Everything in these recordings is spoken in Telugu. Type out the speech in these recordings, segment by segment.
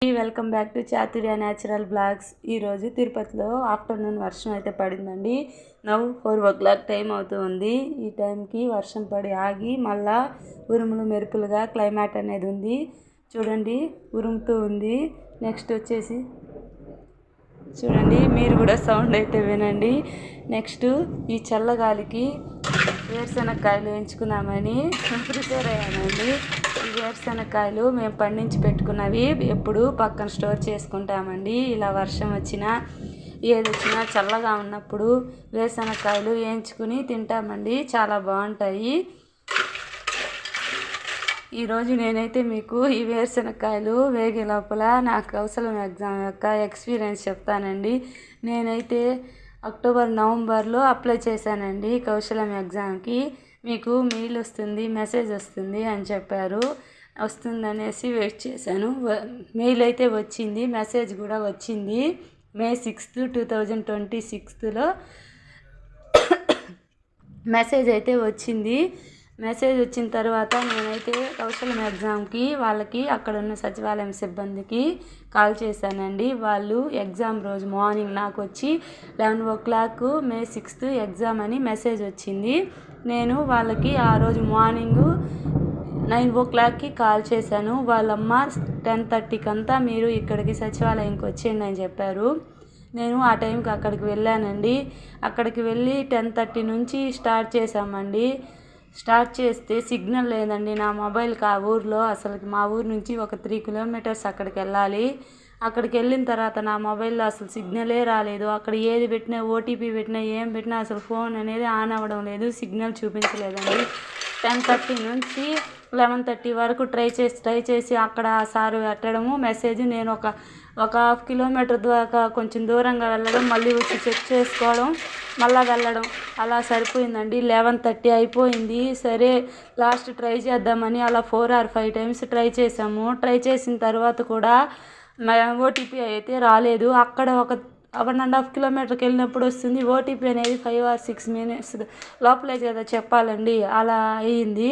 Welcome back to Chaturya natural blogs. ఈరోజు తిరుపతిలో ఆఫ్టర్నూన్ వర్షం అయితే పడిందండి. 4 o'clock టైం అవుతుంది. ఈ టైంకి వర్షం పడి ఆగి మళ్ళా ఉరుములు మెరుపులుగా క్లైమేట్ అనేది ఉంది. చూడండి, ఉరుముతూ ఉంది. నెక్స్ట్ వచ్చేసి చూడండి, మీరు కూడా సౌండ్ అయితే వినండి. నెక్స్ట్ ఈ చల్లగాలికి వేరుశనగకాయలు వేయించుకున్నామని ప్రిపేర్ అయ్యానండి. ఈ వేరుశనగకాయలు మేము పండించి పెట్టుకున్నవి, ఎప్పుడు పక్కన స్టోర్ చేసుకుంటామండి. ఇలా వర్షం వచ్చినా ఏది వచ్చినా చల్లగా ఉన్నప్పుడు వేరుశనగకాయలు వేయించుకుని తింటామండి. చాలా బాగుంటాయి. ఈరోజు నేనైతే మీకు ఈ వేరుశనగకాయలు వేగే లోపల నా కౌశలం ఎగ్జామ్ యొక్క ఎక్స్పీరియన్స్ చెప్తానండి. నేనైతే అక్టోబర్ నవంబర్లో అప్లై చేశానండి కౌశలం ఎగ్జామ్కి. మీకు మెయిల్ వస్తుంది, మెసేజ్ వస్తుంది అని చెప్పారు. వస్తుందనేసి వెయిట్ చేశాను. మెయిల్ అయితే వచ్చింది, మెసేజ్ కూడా వచ్చింది. May 6th, 2026లో మెసేజ్ అయితే వచ్చింది. మెసేజ్ వచ్చిన తర్వాత నేనైతే కౌశలం ఎగ్జామ్కి వాళ్ళకి అక్కడ ఉన్న సచివాలయం సిబ్బందికి కాల్ చేశానండి. వాళ్ళు ఎగ్జామ్ రోజు మార్నింగ్ నాకు వచ్చి 11 o'clock May 6th ఎగ్జామ్ అని మెసేజ్ వచ్చింది. నేను వాళ్ళకి ఆ రోజు మార్నింగ్ 9 o'clockకి కాల్ చేశాను. వాళ్ళమ్మ 10:30 అంతా మీరు ఇక్కడికి సచివాలయంకి వచ్చేయండి అని చెప్పారు. నేను ఆ టైంకి అక్కడికి వెళ్ళానండి. అక్కడికి వెళ్ళి 10:30 నుంచి స్టార్ట్ చేశామండి. స్టార్ట్ చేస్తే సిగ్నల్ లేదండి నా మొబైల్కి. ఆ ఊర్లో అసలుకి మా ఊరు నుంచి ఒక 3 kilometers అక్కడికి వెళ్ళాలి. అక్కడికి వెళ్ళిన తర్వాత నా మొబైల్లో అసలు సిగ్నలే రాలేదు. అక్కడ ఏది పెట్టినా, ఓటీపీ పెట్టినా, ఏం పెట్టినా అసలు ఫోన్ అనేది ఆన్ అవ్వడం లేదు, సిగ్నల్ చూపించలేదండి. 10:30 నుంచి 11:30 వరకు ట్రై చేసి అక్కడ సార్ పెట్టడము మెసేజ్, నేను ఒక ½ కిలోమీటర్ దాకా కొంచెం దూరంగా వెళ్ళడం, మళ్ళీ వచ్చి చెక్ చేసుకోవడం, మళ్ళీ వెళ్ళడం, అలా సరిపోయిందండి. 11:30 అయిపోయింది. సరే లాస్ట్ ట్రై చేద్దామని అలా 4 or 5 times ట్రై చేసాము. ట్రై చేసిన తర్వాత కూడా ఓటీపీ అయితే రాలేదు. అక్కడ ఒక 1.5 kilometers వెళ్ళినప్పుడు వస్తుంది. ఓటీపీ అనేది 5 or 6 minutes లోపలే కదా చెప్పాలండి. అలా అయ్యింది.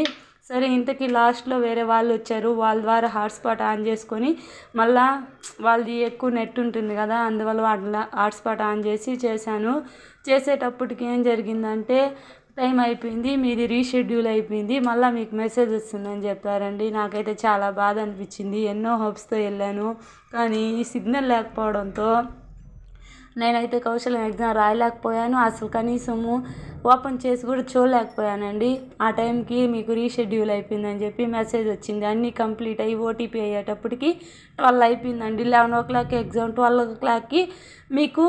సరే ఇంతకీ లాస్ట్లో వేరే వాళ్ళు వచ్చారు. వాళ్ళ ద్వారా హాట్స్పాట్ ఆన్ చేసుకొని మళ్ళా వాళ్ళది ఎక్కువ నెట్ ఉంటుంది కదా, అందువల్ల వాళ్ళ హాట్స్పాట్ ఆన్ చేసి చేశాను. చేసేటప్పటికి ఏం జరిగిందంటే టైం అయిపోయింది, మీది రీషెడ్యూల్ అయిపోయింది, మళ్ళీ మీకు మెసేజ్ వస్తుందని చెప్పారండి. నాకైతే చాలా బాధ అనిపించింది. ఎన్నో హోప్స్తో వెళ్ళాను, కానీ ఈ సిగ్నల్ లేకపోవడంతో నేనైతే కౌశలం ఎగ్జామ్ రాయలేకపోయాను. అసలు కనీసము ఓపెన్ చేసి కూడా చూడలేకపోయానండి. ఆ టైంకి మీకు రీషెడ్యూల్ అయిపోయిందని చెప్పి మెసేజ్ వచ్చింది. అన్నీ కంప్లీట్ అయ్యి ఓటీపీ అయ్యేటప్పటికి 12 అయిపోయిందండి. 11 o'clock ఎగ్జామ్, 12 o'clockకి మీకు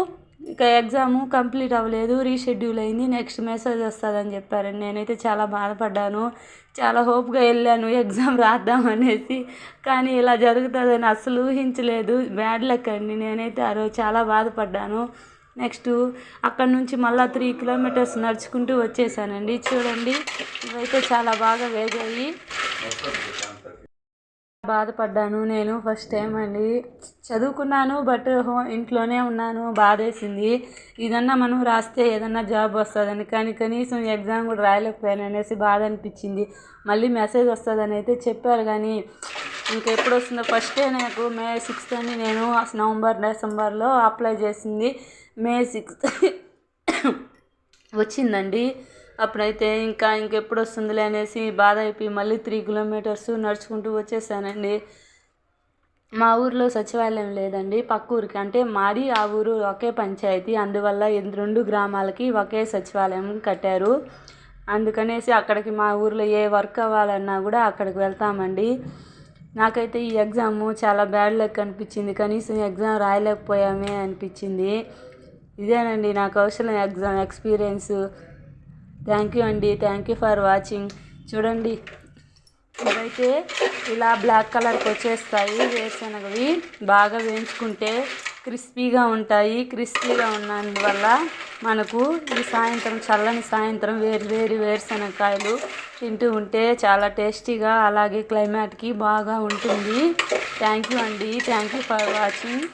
ఇంకా ఎగ్జాము కంప్లీట్ అవ్వలేదు, రీషెడ్యూల్ అయింది, నెక్స్ట్ మెసేజ్ వస్తుందని చెప్పారండి. నేనైతే చాలా బాధపడ్డాను. చాలా హోప్గా వెళ్ళాను ఎగ్జామ్ రాద్దామనేసి, కానీ ఇలా జరుగుతుందని అసలు ఊహించలేదు. బ్యాడ్ లక్ అండి. నేనైతే ఆ రోజు చాలా బాధపడ్డాను. నెక్స్ట్ అక్కడ నుంచి మళ్ళీ 3 kilometers నడుచుకుంటూ వచ్చేసానండి. చూడండి, ఇవైతే చాలా బాగా వేగాయి. బాధపడ్డాను నేను ఫస్ట్ టైం అండి. చదువుకున్నాను, బట్ ఇంట్లోనే ఉన్నాను. బాధేసింది. ఇదన్నా మనం రాస్తే ఏదన్నా జాబ్ వస్తుందని, కానీ కనీసం ఎగ్జామ్ కూడా రాయలేకపోయాను అనేసి బాధ అనిపించింది. మళ్ళీ మెసేజ్ వస్తుందని అయితే చెప్పారు, కానీ ఇంకెప్పుడు వస్తుందో. ఫస్టే నాకు May 6th అని నేను నవంబర్ డిసెంబర్లో అప్లై చేసింది. May 6th వచ్చిందండి. అప్పుడైతే ఇంకెప్పుడు వస్తుందిలే అనేసి బాధ అయిపోయి మళ్ళీ 3 kilometers నడుచుకుంటూ వచ్చేసానండి. మా ఊరిలో సచివాలయం లేదండి, పక్క ఊరికి, అంటే మాది ఆ ఊరు ఒకే పంచాయతీ, అందువల్ల 2 గ్రామాలకి ఒకే సచివాలయం కట్టారు. అందుకనేసి అక్కడికి మా ఊరిలో ఏ వర్క్ అవ్వాలన్నా కూడా అక్కడికి వెళ్తామండి. నాకైతే ఈ ఎగ్జాము చాలా బ్యాడ్ లక్ అనిపించింది. కనీసం ఎగ్జామ్ రాయలేకపోయామే అనిపించింది. ఇదేనండి నా కౌశలం ఎగ్జామ్ ఎక్స్పీరియన్స్. థ్యాంక్ యూ అండి. Thank you for watching. చూడండి, ఇవైతే ఇలా బ్లాక్ కలర్కి వచ్చేస్తాయి. వేరుశనగవి బాగా వేయించుకుంటే క్రిస్పీగా ఉంటాయి. క్రిస్పీగా ఉన్నందువల్ల మనకు ఈ సాయంత్రం, చల్లని సాయంత్రం వేరుశనగకాయలు తింటూ ఉంటే చాలా టేస్టీగా, అలాగే క్లైమేట్కి బాగా ఉంటుంది. థ్యాంక్ యూ అండి. Thank you for watching.